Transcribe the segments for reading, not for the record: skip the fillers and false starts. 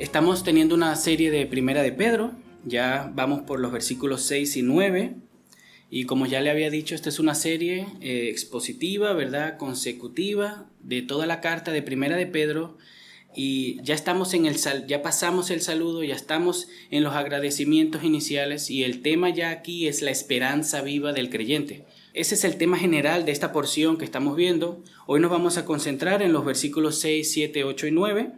Estamos teniendo una serie de Primera de Pedro, ya vamos por los versículos 6 y 9, y como ya le había dicho, esta es una serie expositiva, ¿verdad? Consecutiva de toda la carta de Primera de Pedro, y ya estamos ya pasamos el saludo, ya estamos en los agradecimientos iniciales, y el tema ya aquí es la esperanza viva del creyente. Ese es el tema general de esta porción que estamos viendo. Hoy nos vamos a concentrar en los versículos 6, 7, 8 y 9.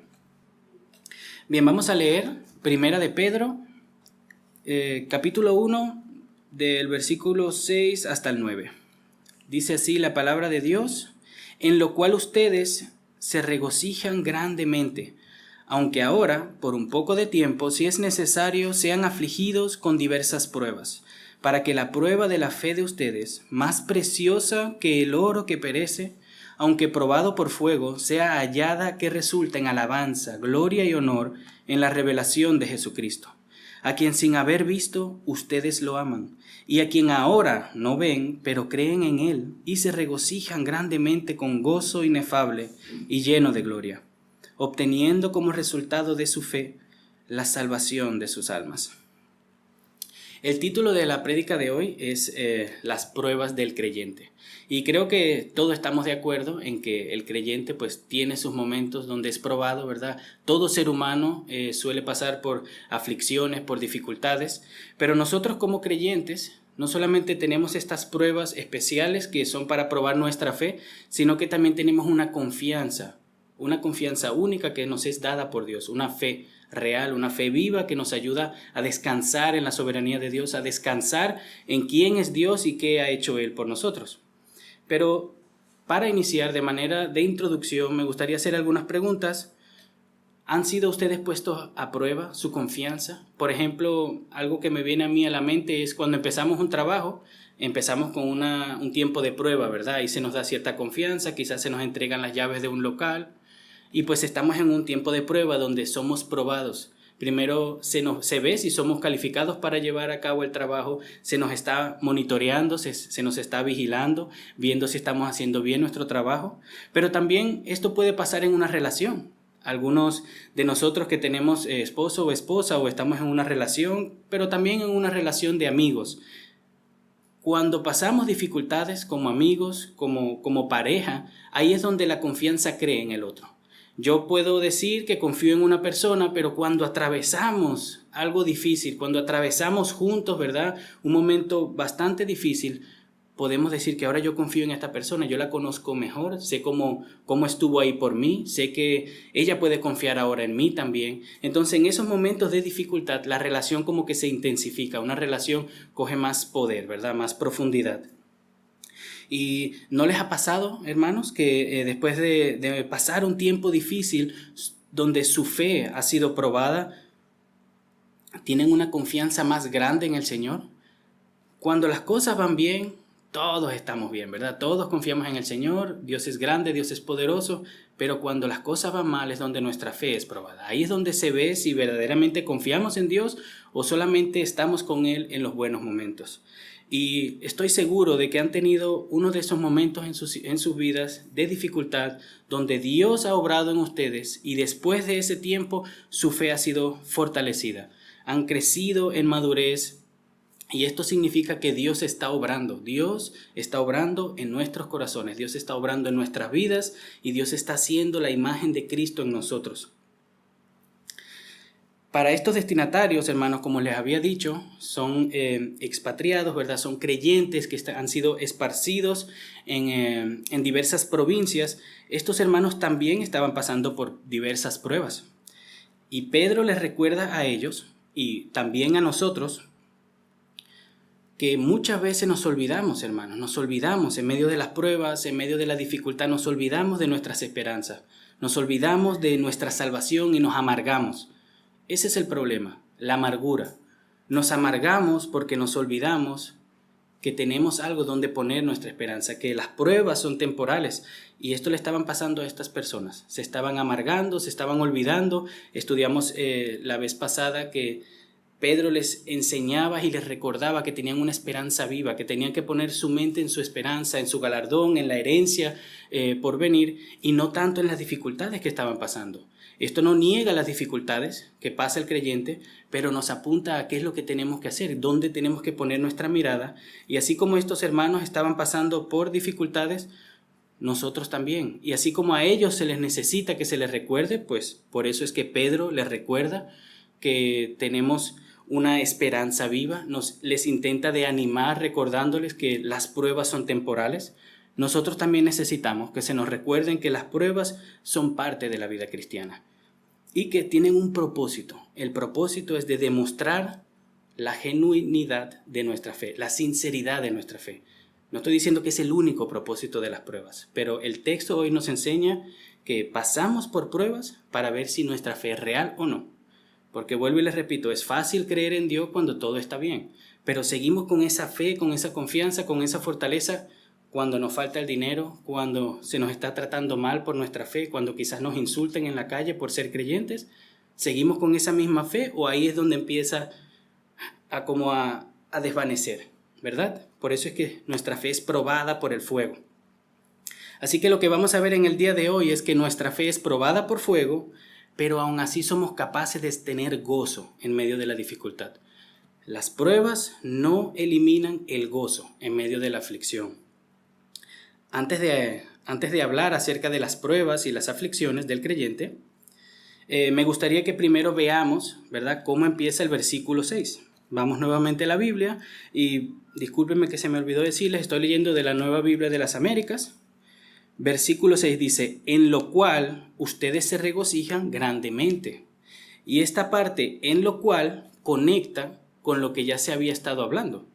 Bien, vamos a leer Primera de Pedro, capítulo 1, del versículo 6 hasta el 9. Dice así la palabra de Dios: en lo cual ustedes se regocijan grandemente, aunque ahora, por un poco de tiempo, si es necesario, sean afligidos con diversas pruebas, para que la prueba de la fe de ustedes, más preciosa que el oro que perece, aunque probado por fuego, sea hallada que resulta en alabanza, gloria y honor en la revelación de Jesucristo, a quien sin haber visto ustedes lo aman, y a quien ahora no ven, pero creen en Él, y se regocijan grandemente con gozo inefable y lleno de gloria, obteniendo como resultado de su fe la salvación de sus almas. El título de la prédica de hoy es las pruebas del creyente. Y creo que todos estamos de acuerdo en que el creyente pues tiene sus momentos donde es probado, ¿verdad? Todo ser humano suele pasar por aflicciones, por dificultades, pero nosotros como creyentes no solamente tenemos estas pruebas especiales que son para probar nuestra fe, sino que también tenemos una confianza única que nos es dada por Dios, una fe real, una fe viva que nos ayuda a descansar en la soberanía de Dios, a descansar en quién es Dios y qué ha hecho Él por nosotros. Pero para iniciar de manera de introducción, me gustaría hacer algunas preguntas. ¿Han sido ustedes puestos a prueba su confianza? Por ejemplo, algo que me viene a mí a la mente es cuando empezamos un trabajo, empezamos con un tiempo de prueba, ¿verdad? Y se nos da cierta confianza, quizás se nos entregan las llaves de un local, y pues estamos en un tiempo de prueba donde somos probados. Primero se ve si somos calificados para llevar a cabo el trabajo, se nos está monitoreando, se nos está vigilando, viendo si estamos haciendo bien nuestro trabajo. Pero también esto puede pasar en una relación. Algunos de nosotros que tenemos esposo o esposa o estamos en una relación, pero también en una relación de amigos. Cuando pasamos dificultades como amigos, como pareja, ahí es donde la confianza cree en el otro. Yo puedo decir que confío en una persona, pero cuando atravesamos algo difícil, cuando atravesamos juntos, ¿verdad?, un momento bastante difícil, podemos decir que ahora yo confío en esta persona, yo la conozco mejor, sé cómo estuvo ahí por mí, sé que ella puede confiar ahora en mí también. Entonces, en esos momentos de dificultad, la relación como que se intensifica, una relación coge más poder, ¿verdad?, más profundidad. ¿Y no les ha pasado, hermanos, que después de pasar un tiempo difícil donde su fe ha sido probada, tienen una confianza más grande en el Señor? Cuando las cosas van bien, todos estamos bien, ¿verdad? Todos confiamos en el Señor, Dios es grande, Dios es poderoso, pero cuando las cosas van mal es donde nuestra fe es probada. Ahí es donde se ve si verdaderamente confiamos en Dios o solamente estamos con Él en los buenos momentos. Y estoy seguro de que han tenido uno de esos momentos en sus vidas de dificultad donde Dios ha obrado en ustedes y después de ese tiempo su fe ha sido fortalecida. Han crecido en madurez y esto significa que Dios está obrando. Dios está obrando en nuestros corazones, Dios está obrando en nuestras vidas y Dios está haciendo la imagen de Cristo en nosotros. Para estos destinatarios, hermanos, como les había dicho, son expatriados, ¿verdad? Son creyentes que han sido esparcidos en diversas provincias. Estos hermanos también estaban pasando por diversas pruebas. Y Pedro les recuerda a ellos y también a nosotros que muchas veces nos olvidamos, hermanos, nos olvidamos en medio de las pruebas, en medio de la dificultad, nos olvidamos de nuestras esperanzas, nos olvidamos de nuestra salvación y nos amargamos. Ese es el problema, la amargura. Nos amargamos porque nos olvidamos que tenemos algo donde poner nuestra esperanza, que las pruebas son temporales. Y esto le estaban pasando a estas personas. Se estaban amargando, se estaban olvidando. Estudiamos la vez pasada que Pedro les enseñaba y les recordaba que tenían una esperanza viva, que tenían que poner su mente en su esperanza, en su galardón, en la herencia por venir, y no tanto en las dificultades que estaban pasando. Esto no niega las dificultades que pasa el creyente, pero nos apunta a qué es lo que tenemos que hacer, dónde tenemos que poner nuestra mirada. Y así como estos hermanos estaban pasando por dificultades, nosotros también. Y así como a ellos se les necesita que se les recuerde, pues por eso es que Pedro les recuerda que tenemos una esperanza viva, les intenta de animar recordándoles que las pruebas son temporales. Nosotros también necesitamos que se nos recuerden que las pruebas son parte de la vida cristiana y que tienen un propósito. El propósito es de demostrar la genuinidad de nuestra fe, la sinceridad de nuestra fe. No estoy diciendo que es el único propósito de las pruebas, pero el texto hoy nos enseña que pasamos por pruebas para ver si nuestra fe es real o no. Porque vuelvo y les repito, es fácil creer en Dios cuando todo está bien, pero seguimos con esa fe, con esa confianza, con esa fortaleza cuando nos falta el dinero, cuando se nos está tratando mal por nuestra fe, cuando quizás nos insulten en la calle por ser creyentes. ¿Seguimos con esa misma fe o ahí es donde empieza a desvanecer, verdad? Por eso es que nuestra fe es probada por el fuego. Así que lo que vamos a ver en el día de hoy es que nuestra fe es probada por fuego, pero aún así somos capaces de tener gozo en medio de la dificultad. Las pruebas no eliminan el gozo en medio de la aflicción. Antes de hablar acerca de las pruebas y las aflicciones del creyente, me gustaría que primero veamos, ¿verdad?, cómo empieza el versículo 6. Vamos nuevamente a la Biblia y discúlpenme que se me olvidó decirles, estoy leyendo de la Nueva Biblia de las Américas. Versículo 6 dice, en lo cual ustedes se regocijan grandemente. Y esta parte, en lo cual, conecta con lo que ya se había estado hablando.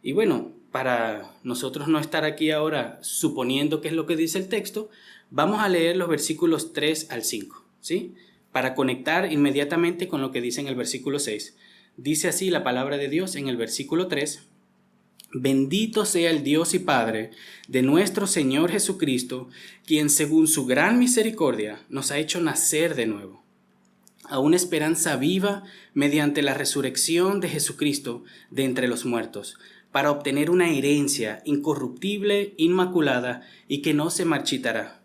Y bueno, para nosotros no estar aquí ahora suponiendo qué es lo que dice el texto, vamos a leer los versículos 3 al 5, ¿sí? Para conectar inmediatamente con lo que dice en el versículo 6. Dice así la palabra de Dios en el versículo 3. Bendito sea el Dios y Padre de nuestro Señor Jesucristo, quien según su gran misericordia nos ha hecho nacer de nuevo, a una esperanza viva mediante la resurrección de Jesucristo de entre los muertos, para obtener una herencia incorruptible, inmaculada y que no se marchitará,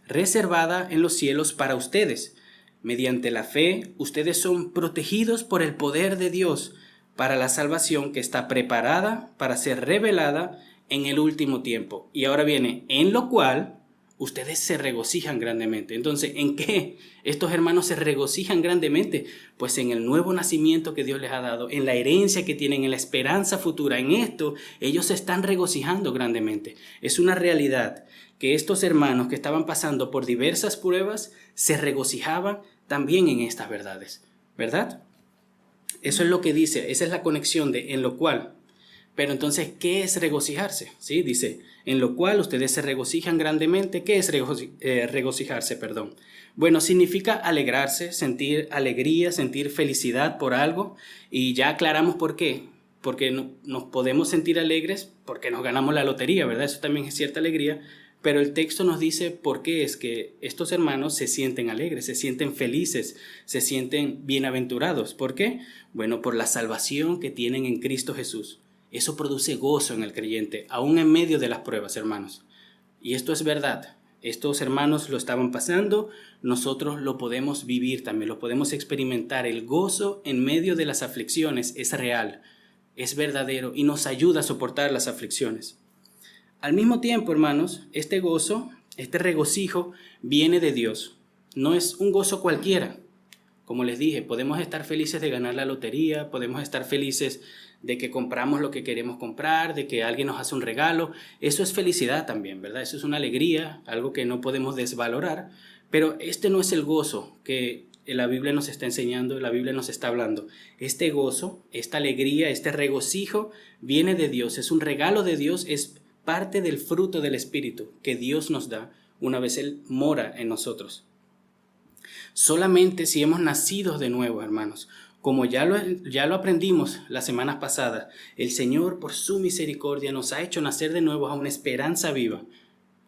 reservada en los cielos para ustedes. Mediante la fe, ustedes son protegidos por el poder de Dios para la salvación que está preparada para ser revelada en el último tiempo. Y ahora viene, en lo cual ustedes se regocijan grandemente. Entonces, ¿en qué estos hermanos se regocijan grandemente? Pues en el nuevo nacimiento que Dios les ha dado, en la herencia que tienen, en la esperanza futura. En esto, ellos se están regocijando grandemente. Es una realidad que estos hermanos que estaban pasando por diversas pruebas se regocijaban también en estas verdades, ¿verdad? Eso es lo que dice, esa es la conexión de en lo cual. Pero entonces, ¿qué es regocijarse? ¿Sí? Dice, en lo cual ustedes se regocijan grandemente. ¿Qué es regocijarse? Bueno, significa alegrarse, sentir alegría, sentir felicidad por algo. Y ya aclaramos por qué. Porque nos podemos sentir alegres porque nos ganamos la lotería, ¿verdad? Eso también es cierta alegría. Pero el texto nos dice por qué es que estos hermanos se sienten alegres, se sienten felices, se sienten bienaventurados. ¿Por qué? Bueno, por la salvación que tienen en Cristo Jesús. Eso produce gozo en el creyente, aún en medio de las pruebas, hermanos. Y esto es verdad. Estos hermanos lo estaban pasando, nosotros lo podemos vivir también, lo podemos experimentar. El gozo en medio de las aflicciones es real, es verdadero y nos ayuda a soportar las aflicciones. Al mismo tiempo, hermanos, este gozo, este regocijo viene de Dios. No es un gozo cualquiera. Como les dije, podemos estar felices de ganar la lotería, podemos estar felices de que compramos lo que queremos comprar, de que alguien nos hace un regalo. Eso es felicidad también, ¿verdad? Eso es una alegría, algo que no podemos desvalorar. Pero este no es el gozo que la Biblia nos está enseñando, la Biblia nos está hablando. Este gozo, esta alegría, este regocijo viene de Dios. Es un regalo de Dios, es parte del fruto del Espíritu que Dios nos da una vez Él mora en nosotros. Solamente si hemos nacido de nuevo, hermanos, como ya lo aprendimos las semanas pasadas, el Señor por su misericordia nos ha hecho nacer de nuevo a una esperanza viva.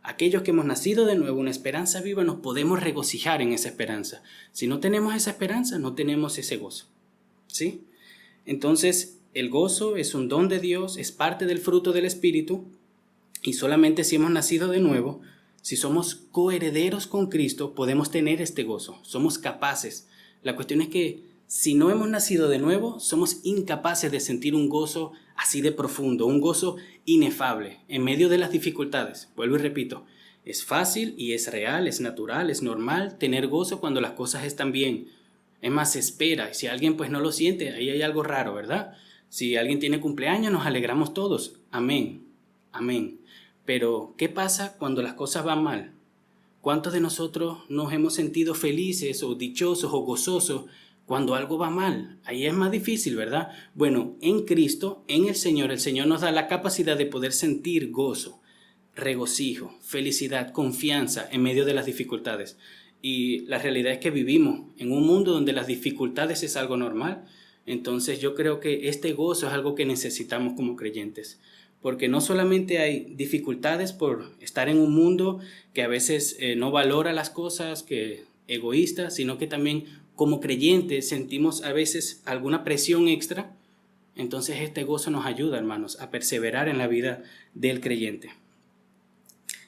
Aquellos que hemos nacido de nuevo, una esperanza viva, nos podemos regocijar en esa esperanza. Si no tenemos esa esperanza, no tenemos ese gozo, ¿sí? Entonces, el gozo es un don de Dios, es parte del fruto del Espíritu, y solamente si hemos nacido de nuevo, si somos coherederos con Cristo, podemos tener este gozo. Somos capaces. La cuestión es que si no hemos nacido de nuevo, somos incapaces de sentir un gozo así de profundo, un gozo inefable en medio de las dificultades. Vuelvo y repito, es fácil y es real, es natural, es normal tener gozo cuando las cosas están bien. Es más, se espera, y si alguien pues no lo siente, ahí hay algo raro, ¿verdad? Si alguien tiene cumpleaños, nos alegramos todos. Amén, amén. Pero, ¿qué pasa cuando las cosas van mal? ¿Cuántos de nosotros nos hemos sentido felices o dichosos o gozosos cuando algo va mal? Ahí es más difícil, ¿verdad? Bueno, en Cristo, en el Señor nos da la capacidad de poder sentir gozo, regocijo, felicidad, confianza en medio de las dificultades. Y la realidad es que vivimos en un mundo donde las dificultades es algo normal. Entonces yo creo que este gozo es algo que necesitamos como creyentes. Porque no solamente hay dificultades por estar en un mundo que a veces no valora las cosas, que egoísta, sino que también como creyentes sentimos a veces alguna presión extra. Entonces este gozo nos ayuda, hermanos, a perseverar en la vida del creyente.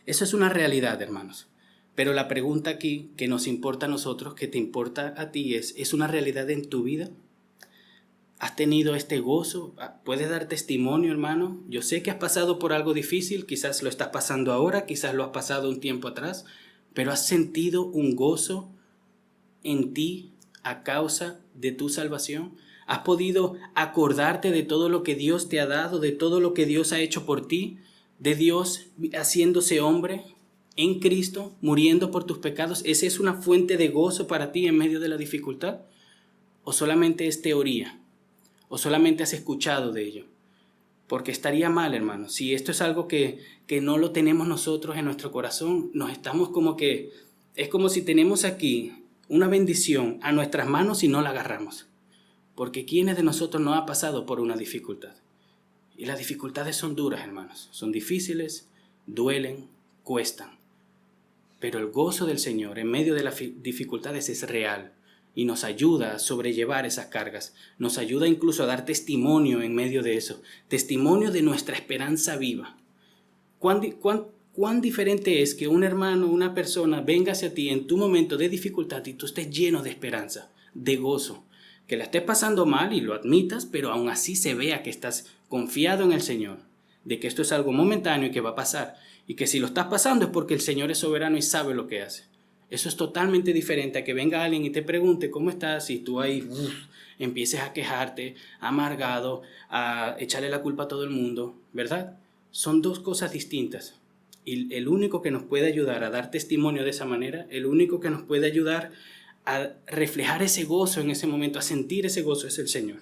Eso es una realidad, hermanos. Pero la pregunta aquí que nos importa a nosotros, que te importa a ti, ¿es una realidad en tu vida? ¿Has tenido este gozo? ¿Puedes dar testimonio, hermano? Yo sé que has pasado por algo difícil, quizás lo estás pasando ahora, quizás lo has pasado un tiempo atrás, pero ¿has sentido un gozo en ti a causa de tu salvación? ¿Has podido acordarte de todo lo que Dios te ha dado, de todo lo que Dios ha hecho por ti, de Dios haciéndose hombre en Cristo, muriendo por tus pecados? ¿Esa es una fuente de gozo para ti en medio de la dificultad? ¿O solamente es teoría? ¿O solamente has escuchado de ello? Porque estaría mal, hermano. Si esto es algo que no lo tenemos nosotros en nuestro corazón, nos estamos es como si tenemos aquí una bendición a nuestras manos y no la agarramos. Porque ¿quiénes de nosotros no ha pasado por una dificultad? Y las dificultades son duras, hermanos. Son difíciles, duelen, cuestan. Pero el gozo del Señor en medio de las dificultades es real. Y nos ayuda a sobrellevar esas cargas. Nos ayuda incluso a dar testimonio en medio de eso. Testimonio de nuestra esperanza viva. ¿Cuán diferente es que un hermano, una persona venga hacia ti en tu momento de dificultad y tú estés lleno de esperanza, de gozo? Que la estés pasando mal y lo admitas, pero aún así se vea que estás confiado en el Señor. De que esto es algo momentáneo y que va a pasar. Y que si lo estás pasando es porque el Señor es soberano y sabe lo que hace. Eso es totalmente diferente a que venga alguien y te pregunte cómo estás y tú ahí empieces a quejarte, amargado, a echarle la culpa a todo el mundo, ¿verdad? Son dos cosas distintas. Y el único que nos puede ayudar a dar testimonio de esa manera, el único que nos puede ayudar a reflejar ese gozo en ese momento, a sentir ese gozo, es el Señor.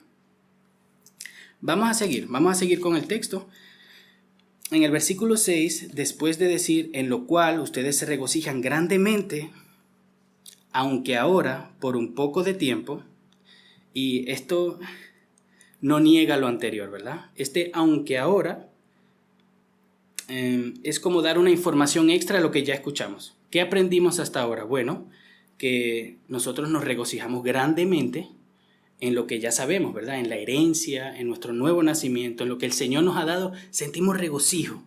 Vamos a seguir con el texto. En el versículo 6, después de decir, en lo cual ustedes se regocijan grandemente, aunque ahora, por un poco de tiempo, y esto no niega lo anterior, ¿verdad? Aunque ahora, es como dar una información extra a lo que ya escuchamos. ¿Qué aprendimos hasta ahora? Bueno, que nosotros nos regocijamos grandemente en lo que ya sabemos, ¿verdad? En la herencia, en nuestro nuevo nacimiento, en lo que el Señor nos ha dado, sentimos regocijo.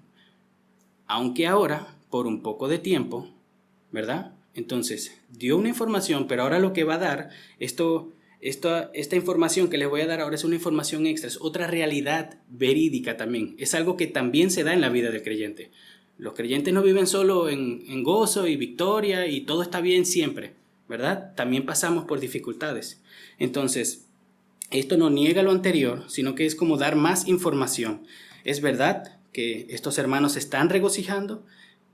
Aunque ahora, por un poco de tiempo, ¿verdad? Entonces, dio una información, pero ahora lo que va a dar, esta información que les voy a dar ahora es una información extra, es otra realidad verídica también. Es algo que también se da en la vida del creyente. Los creyentes no viven solo en gozo y victoria y todo está bien siempre, ¿verdad? También pasamos por dificultades. Entonces, esto no niega lo anterior, sino que es como dar más información. Es verdad que estos hermanos se están regocijando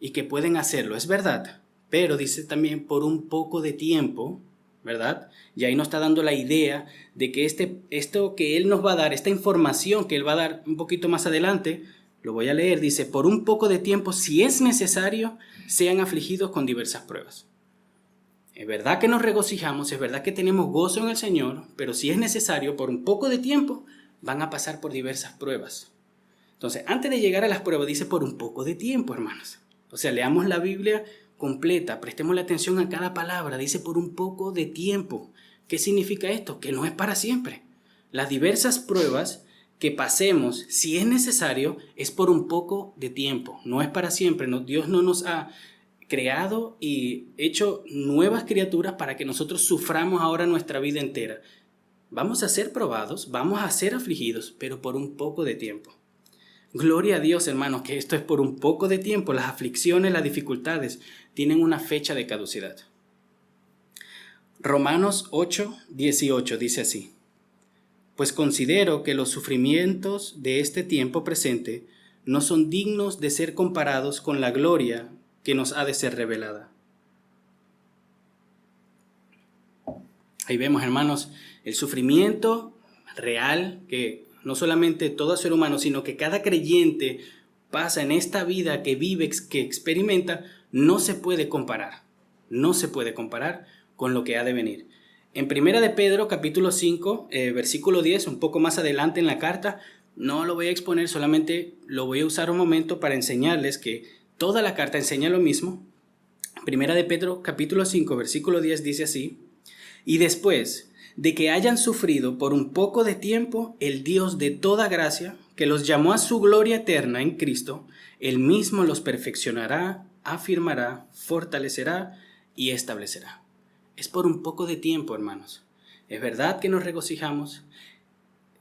y que pueden hacerlo, es verdad. Pero dice también por un poco de tiempo, ¿verdad? Y ahí nos está dando la idea de que esto que Él nos va a dar, esta información que Él va a dar un poquito más adelante, lo voy a leer, dice, por un poco de tiempo, si es necesario, sean afligidos con diversas pruebas. Es verdad que nos regocijamos, es verdad que tenemos gozo en el Señor, pero si es necesario, por un poco de tiempo, van a pasar por diversas pruebas. Entonces, antes de llegar a las pruebas, dice por un poco de tiempo, hermanos. O sea, leamos la Biblia completa, prestemos la atención a cada palabra, dice por un poco de tiempo. ¿Qué significa esto? Que no es para siempre. Las diversas pruebas que pasemos, si es necesario, es por un poco de tiempo, no es para siempre. No, Dios no nos ha creado y hecho nuevas criaturas para que nosotros suframos ahora nuestra vida entera. Vamos a ser probados, vamos a ser afligidos, pero por un poco de tiempo. Gloria a Dios, hermanos, que esto es por un poco de tiempo. Las aflicciones, las dificultades tienen una fecha de caducidad. Romanos 8:18 dice así: pues considero que los sufrimientos de este tiempo presente no son dignos de ser comparados con la gloria que nos ha de ser revelada. Ahí vemos, hermanos, el sufrimiento real que no solamente todo ser humano, sino que cada creyente pasa en esta vida que vive, que experimenta, no se puede comparar. No se puede comparar con lo que ha de venir. En Primera de Pedro, capítulo 5, versículo 10, un poco más adelante en la carta, no lo voy a exponer, solamente lo voy a usar un momento para enseñarles que toda la carta enseña lo mismo. Primera de Pedro, capítulo 5, versículo 10 dice así: y después de que hayan sufrido por un poco de tiempo, el Dios de toda gracia, que los llamó a su gloria eterna en Cristo, Él mismo los perfeccionará, afirmará, fortalecerá y establecerá. Es por un poco de tiempo, hermanos. Es verdad que nos regocijamos.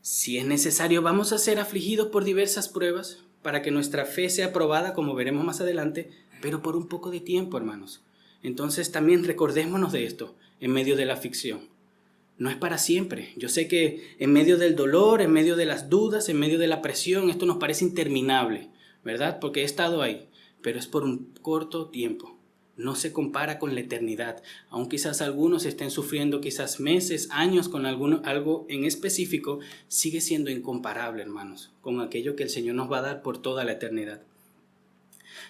Si es necesario, vamos a ser afligidos por diversas pruebas para que nuestra fe sea probada, como veremos más adelante, pero por un poco de tiempo, hermanos. Entonces también recordémonos de esto en medio de la aflicción. No es para siempre. Yo sé que en medio del dolor, en medio de las dudas, en medio de la presión, esto nos parece interminable, ¿verdad? Porque he estado ahí, pero es por un corto tiempo. No se compara con la eternidad. Aun quizás algunos estén sufriendo quizás meses, años con algo en específico, sigue siendo incomparable, hermanos, con aquello que el Señor nos va a dar por toda la eternidad.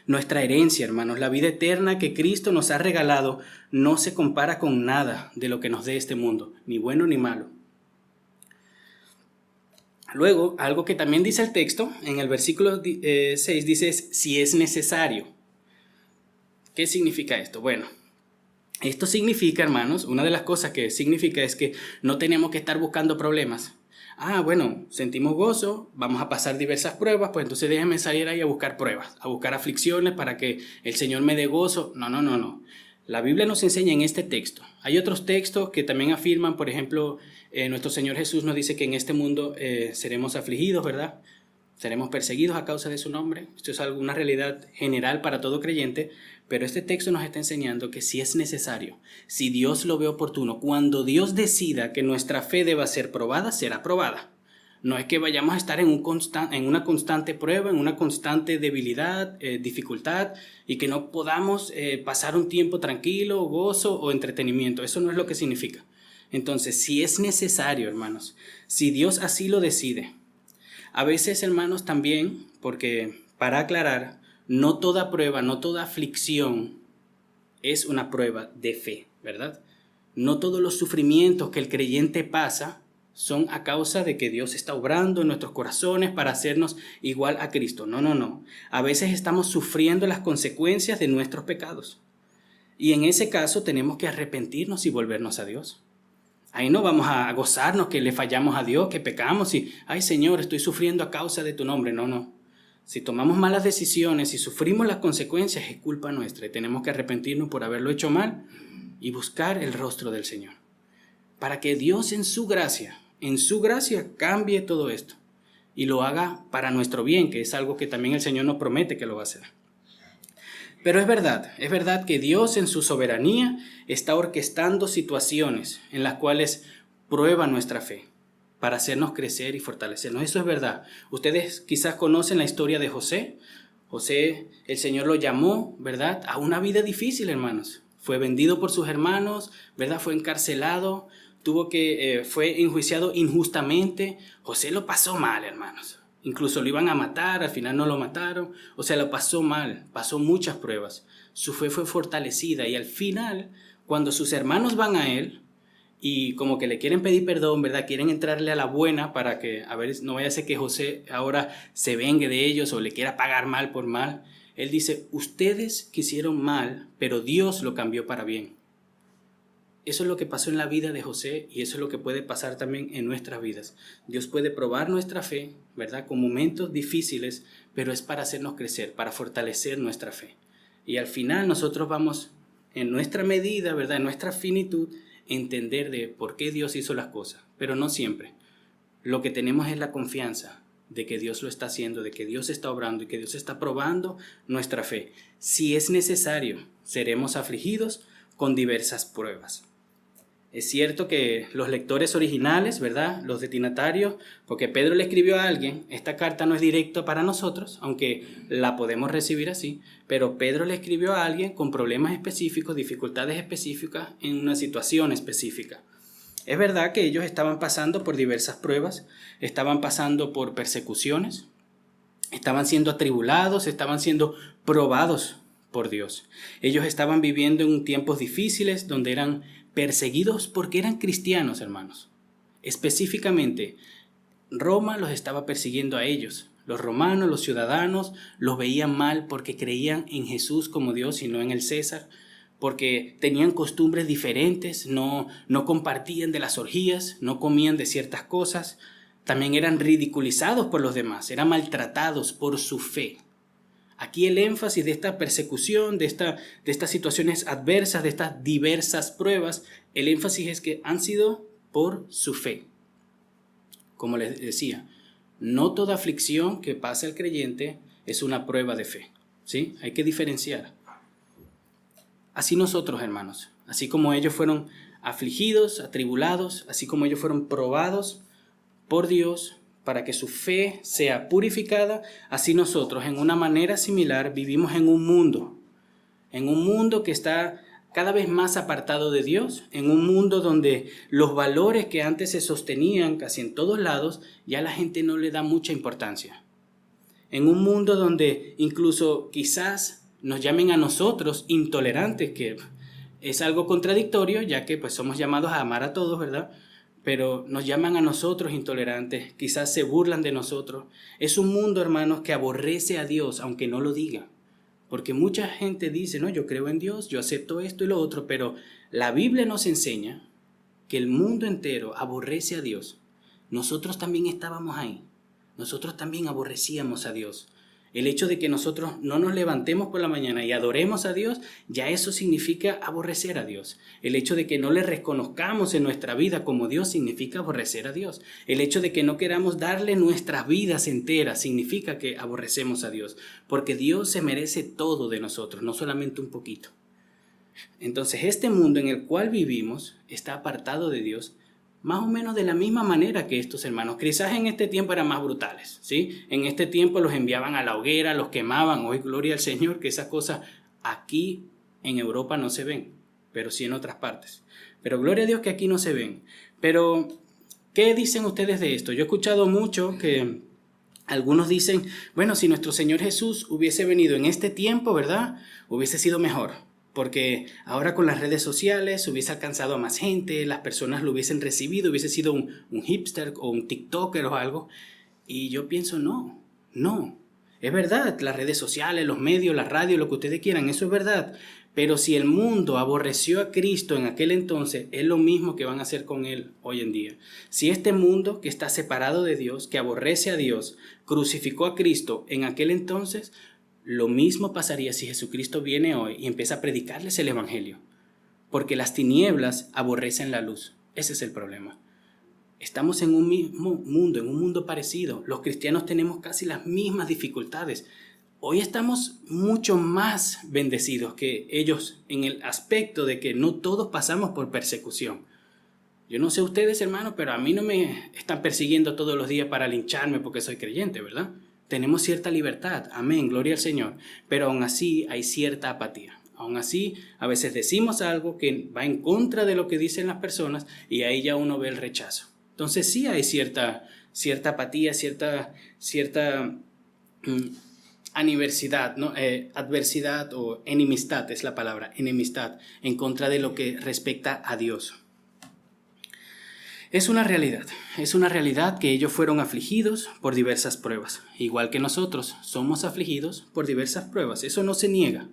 Nuestra herencia, hermanos, la vida eterna que Cristo nos ha regalado, no se compara con nada de lo que nos dé este mundo, ni bueno ni malo. Luego, algo que también dice el texto, en el versículo 6 dice, si es necesario. ¿Qué significa esto? Bueno, esto significa, hermanos, una de las cosas que significa es que no tenemos que estar buscando problemas. Bueno, sentimos gozo, vamos a pasar diversas pruebas, pues entonces déjenme salir ahí a buscar pruebas, a buscar aflicciones para que el Señor me dé gozo. No. La Biblia nos enseña en este texto. Hay otros textos que también afirman, por ejemplo, nuestro Señor Jesús nos dice que en este mundo seremos afligidos, ¿verdad? Seremos perseguidos a causa de su nombre. Esto es una realidad general para todo creyente, pero este texto nos está enseñando que si es necesario, si Dios lo ve oportuno, cuando Dios decida que nuestra fe deba ser probada, será probada. No es que vayamos a estar en una constante prueba, en una constante debilidad, dificultad, y que no podamos pasar un tiempo tranquilo, gozo o entretenimiento. Eso no es lo que significa. Entonces, si es necesario, hermanos, si Dios así lo decide. A veces, hermanos, también, porque para aclarar, no toda prueba, no toda aflicción es una prueba de fe, ¿verdad? No todos los sufrimientos que el creyente pasa son a causa de que Dios está obrando en nuestros corazones para hacernos igual a Cristo. No. A veces estamos sufriendo las consecuencias de nuestros pecados. Y en ese caso tenemos que arrepentirnos y volvernos a Dios. Ahí no vamos a gozarnos que le fallamos a Dios, que pecamos y, ay Señor, estoy sufriendo a causa de tu nombre. No. Si tomamos malas decisiones y sufrimos las consecuencias, es culpa nuestra y tenemos que arrepentirnos por haberlo hecho mal y buscar el rostro del Señor. Para que Dios en su gracia cambie todo esto y lo haga para nuestro bien, que es algo que también el Señor nos promete que lo va a hacer. Pero es verdad que Dios en su soberanía está orquestando situaciones en las cuales prueba nuestra fe para hacernos crecer y fortalecernos. Eso es verdad. Ustedes quizás conocen la historia de José. José, el Señor lo llamó, ¿verdad?, a una vida difícil, hermanos. Fue vendido por sus hermanos, ¿verdad? Fue encarcelado, fue enjuiciado injustamente. José lo pasó mal, hermanos. Incluso lo iban a matar, al final no lo mataron. O sea, lo pasó mal, pasó muchas pruebas. Su fe fue fortalecida y al final, cuando sus hermanos van a él y como que le quieren pedir perdón, ¿verdad? Quieren entrarle a la buena para que, a ver, no vaya a ser que José ahora se vengue de ellos o le quiera pagar mal por mal. Él dice, ustedes quisieron mal, pero Dios lo cambió para bien. Eso es lo que pasó en la vida de José y eso es lo que puede pasar también en nuestras vidas. Dios puede probar nuestra fe, ¿verdad? Con momentos difíciles, pero es para hacernos crecer, para fortalecer nuestra fe. Y al final nosotros vamos, en nuestra medida, ¿verdad? En nuestra finitud, entender de por qué Dios hizo las cosas, pero no siempre. Lo que tenemos es la confianza de que Dios lo está haciendo, de que Dios está obrando y que Dios está probando nuestra fe. Si es necesario, seremos afligidos con diversas pruebas. Es cierto que los lectores originales, ¿verdad? Los destinatarios, porque Pedro le escribió a alguien, esta carta no es directa para nosotros, aunque la podemos recibir así, pero Pedro le escribió a alguien con problemas específicos, dificultades específicas en una situación específica. Es verdad que ellos estaban pasando por diversas pruebas, estaban pasando por persecuciones, estaban siendo atribulados, estaban siendo probados por Dios. Ellos estaban viviendo en tiempos difíciles donde eran perseguidos porque eran cristianos, hermanos. Específicamente, Roma los estaba persiguiendo a ellos. Los romanos, los ciudadanos, los veían mal porque creían en Jesús como Dios y no en el César, porque tenían costumbres diferentes, no compartían de las orgías, no comían de ciertas cosas, también eran ridiculizados por los demás, eran maltratados por su fe. Aquí el énfasis de esta persecución, de estas situaciones adversas, de estas diversas pruebas, el énfasis es que han sido por su fe. Como les decía, no toda aflicción que pasa al creyente es una prueba de fe, ¿sí? Hay que diferenciar. Así nosotros, hermanos, así como ellos fueron afligidos, atribulados, así como ellos fueron probados por Dios, para que su fe sea purificada, así nosotros en una manera similar vivimos en un mundo que está cada vez más apartado de Dios, en un mundo donde los valores que antes se sostenían casi en todos lados, ya la gente no le da mucha importancia. En un mundo donde incluso quizás nos llamen a nosotros intolerantes, que es algo contradictorio, ya que pues somos llamados a amar a todos, ¿verdad? Pero nos llaman a nosotros intolerantes, quizás se burlan de nosotros. Es un mundo, hermanos, que aborrece a Dios, aunque no lo diga. Porque mucha gente dice, no, yo creo en Dios, yo acepto esto y lo otro, pero la Biblia nos enseña que el mundo entero aborrece a Dios. Nosotros también estábamos ahí. Nosotros también aborrecíamos a Dios. El hecho de que nosotros no nos levantemos por la mañana y adoremos a Dios, ya eso significa aborrecer a Dios. El hecho de que no le reconozcamos en nuestra vida como Dios significa aborrecer a Dios. El hecho de que no queramos darle nuestras vidas enteras significa que aborrecemos a Dios. Porque Dios se merece todo de nosotros, no solamente un poquito. Entonces este mundo en el cual vivimos está apartado de Dios, más o menos de la misma manera que estos hermanos. Quizás en este tiempo eran más brutales, ¿sí? En este tiempo los enviaban a la hoguera, los quemaban. Hoy, gloria al Señor, que esas cosas aquí en Europa no se ven, pero sí en otras partes. Pero gloria a Dios que aquí no se ven. Pero, ¿qué dicen ustedes de esto? Yo he escuchado mucho que algunos dicen, bueno, si nuestro Señor Jesús hubiese venido en este tiempo, ¿verdad? Hubiese sido mejor. Porque ahora con las redes sociales hubiese alcanzado a más gente, las personas lo hubiesen recibido, hubiese sido un hipster o un tiktoker o algo. Y yo pienso, no. Es verdad, las redes sociales, los medios, la radio, lo que ustedes quieran, eso es verdad. Pero si el mundo aborreció a Cristo en aquel entonces, es lo mismo que van a hacer con Él hoy en día. Si este mundo que está separado de Dios, que aborrece a Dios, crucificó a Cristo en aquel entonces, lo mismo pasaría si Jesucristo viene hoy y empieza a predicarles el Evangelio. Porque las tinieblas aborrecen la luz. Ese es el problema. Estamos en un mismo mundo, en un mundo parecido. Los cristianos tenemos casi las mismas dificultades. Hoy estamos mucho más bendecidos que ellos en el aspecto de que no todos pasamos por persecución. Yo no sé ustedes, hermanos, pero a mí no me están persiguiendo todos los días para lincharme porque soy creyente, ¿verdad? Tenemos cierta libertad, amén, gloria al Señor, pero aún así hay cierta apatía. Aún así, a veces decimos algo que va en contra de lo que dicen las personas y ahí ya uno ve el rechazo. Entonces sí hay cierta apatía, cierta adversidad, ¿no? Adversidad o enemistad es la palabra, enemistad, en contra de lo que respecta a Dios. Es una realidad que ellos fueron afligidos por diversas pruebas. Igual que nosotros, somos afligidos por diversas pruebas. Eso no se niega.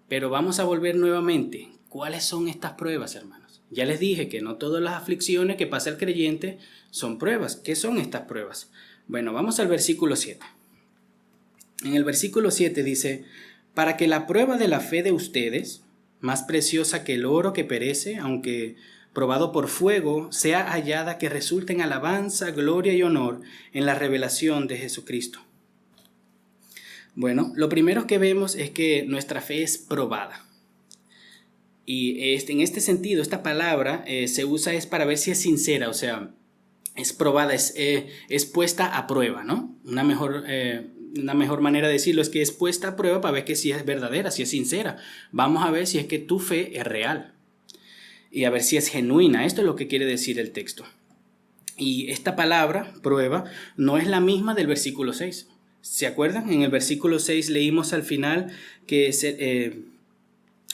Pero vamos a volver nuevamente. ¿Cuáles son estas pruebas, hermanos? Ya les dije que no todas las aflicciones que pasa el creyente son pruebas. ¿Qué son estas pruebas? Bueno, vamos al versículo 7. En el versículo 7 dice, para que la prueba de la fe de ustedes, más preciosa que el oro que perece, aunque probado por fuego, sea hallada que resulte en alabanza, gloria y honor en la revelación de Jesucristo. Bueno, lo primero que vemos es que nuestra fe es probada. Y en este sentido, esta palabra se usa es para ver si es sincera, o sea, es probada, es puesta a prueba, ¿no? Una mejor manera de decirlo es que es puesta a prueba para ver que si es verdadera, si es sincera. Vamos a ver si es que tu fe es real y a ver si es genuina. Esto es lo que quiere decir el texto. Y esta palabra, prueba, no es la misma del versículo 6. ¿Se acuerdan? En el versículo 6 leímos al final que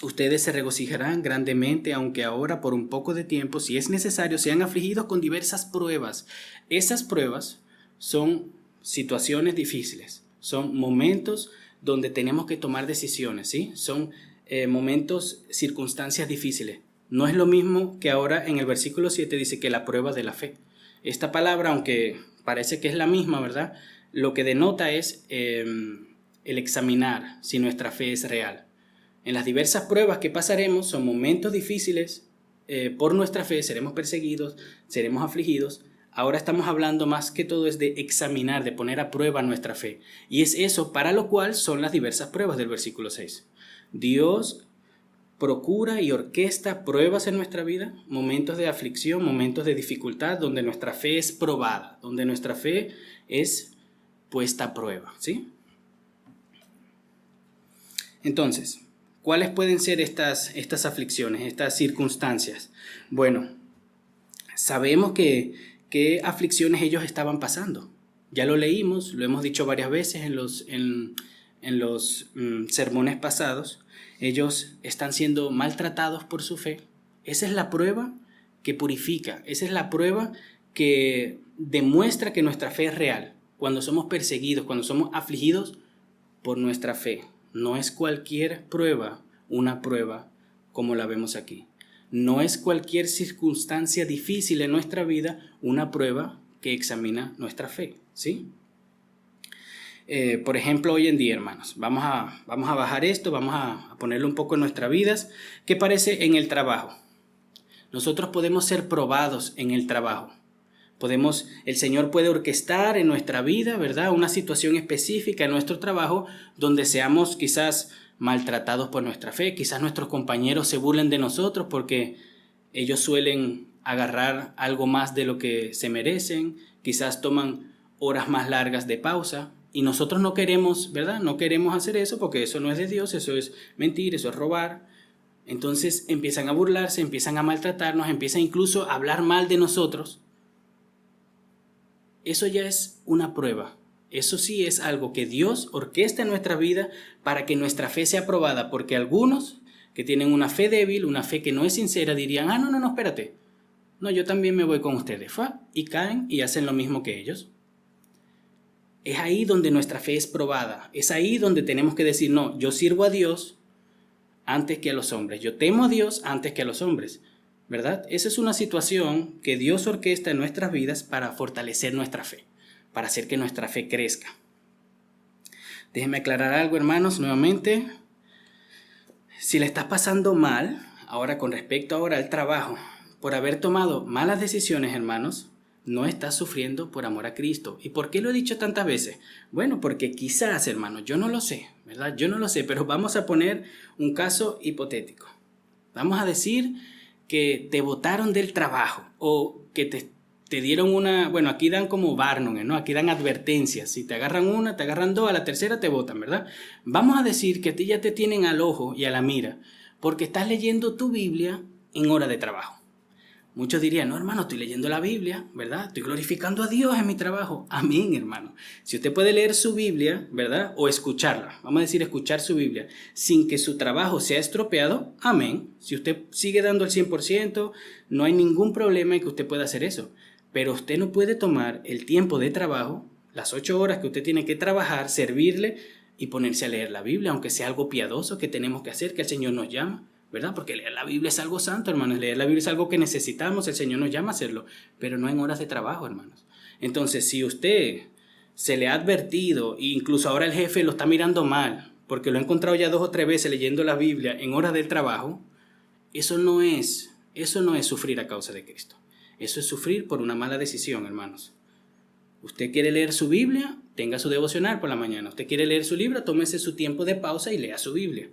ustedes se regocijarán grandemente, aunque ahora por un poco de tiempo, si es necesario, sean afligidos con diversas pruebas. Esas pruebas son situaciones difíciles, son momentos donde tenemos que tomar decisiones, ¿sí? Son momentos, circunstancias difíciles. No es lo mismo que ahora en el versículo 7 dice que la prueba de la fe. Esta palabra, aunque parece que es la misma, ¿verdad? Lo que denota es el examinar si nuestra fe es real. En las diversas pruebas que pasaremos son momentos difíciles por nuestra fe, seremos perseguidos, seremos afligidos. Ahora estamos hablando más que todo es de examinar, de poner a prueba nuestra fe. Y es eso para lo cual son las diversas pruebas del versículo 6. Dios procura y orquesta pruebas en nuestra vida, momentos de aflicción, momentos de dificultad, donde nuestra fe es probada, donde nuestra fe es puesta a prueba, ¿sí? Entonces, ¿cuáles pueden ser estas aflicciones, estas circunstancias? Bueno, sabemos qué aflicciones ellos estaban pasando. Ya lo leímos, lo hemos dicho varias veces en los sermones pasados. Ellos están siendo maltratados por su fe. Esa es la prueba que purifica. Esa es la prueba que demuestra que nuestra fe es real. Cuando somos perseguidos, cuando somos afligidos por nuestra fe. No es cualquier prueba una prueba como la vemos aquí. No es cualquier circunstancia difícil en nuestra vida una prueba que examina nuestra fe, ¿sí? Por ejemplo, hoy en día, hermanos, vamos a bajar esto, vamos a ponerlo un poco en nuestras vidas. ¿Qué parece en el trabajo? Nosotros podemos ser probados en el trabajo. El Señor puede orquestar en nuestra vida, ¿verdad? Una situación específica en nuestro trabajo donde seamos quizás maltratados por nuestra fe. Quizás nuestros compañeros se burlen de nosotros porque ellos suelen agarrar algo más de lo que se merecen. Quizás toman horas más largas de pausa y nosotros no queremos, ¿verdad? No queremos hacer eso porque eso no es de Dios, eso es mentir, eso es robar. Entonces empiezan a burlarse, empiezan a maltratarnos, empiezan incluso a hablar mal de nosotros. Eso ya es una prueba. Eso sí es algo que Dios orquesta en nuestra vida para que nuestra fe sea probada, porque algunos que tienen una fe débil, una fe que no es sincera, dirían, no, espérate. No, yo también me voy con ustedes. Y caen y hacen lo mismo que ellos. Es ahí donde nuestra fe es probada. Es ahí donde tenemos que decir, no, yo sirvo a Dios antes que a los hombres. Yo temo a Dios antes que a los hombres. ¿Verdad? Esa es una situación que Dios orquesta en nuestras vidas para fortalecer nuestra fe, para hacer que nuestra fe crezca. Déjenme aclarar algo, hermanos, nuevamente. Si le estás pasando mal, ahora con respecto ahora al trabajo, por haber tomado malas decisiones, hermanos, no estás sufriendo por amor a Cristo. ¿Y por qué lo he dicho tantas veces? Bueno, porque quizás, hermanos, yo no lo sé, ¿verdad? Yo no lo sé, pero vamos a poner un caso hipotético. Vamos a decir que te botaron del trabajo o que te dieron bueno, aquí dan como warnings, ¿no? Aquí dan advertencias. Si te agarran una, te agarran dos, a la tercera te botan, ¿verdad? Vamos a decir que a ti ya te tienen al ojo y a la mira porque estás leyendo tu Biblia en hora de trabajo. Muchos dirían, no, hermano, estoy leyendo la Biblia, ¿verdad? Estoy glorificando a Dios en mi trabajo. Amén, hermano. Si usted puede leer su Biblia, ¿verdad? O escucharla, vamos a decir escuchar su Biblia, sin que su trabajo sea estropeado, amén. Si usted sigue dando el 100%, no hay ningún problema en que usted pueda hacer eso. Pero usted no puede tomar el tiempo de trabajo, las 8 horas que usted tiene que trabajar, servirle y ponerse a leer la Biblia, aunque sea algo piadoso que tenemos que hacer, que el Señor nos llama. ¿verdad? Porque leer la Biblia es algo santo, hermanos. Leer la Biblia es algo que necesitamos, el Señor nos llama a hacerlo, pero no en horas de trabajo, hermanos. Entonces, si usted se le ha advertido, e incluso ahora el jefe lo está mirando mal, porque lo ha encontrado ya 2 o 3 veces leyendo la Biblia en horas del trabajo, eso no es sufrir a causa de Cristo. Eso es sufrir por una mala decisión, hermanos. Usted quiere leer su Biblia, tenga su devocional por la mañana. Usted quiere leer su libro, tómese su tiempo de pausa y lea su Biblia.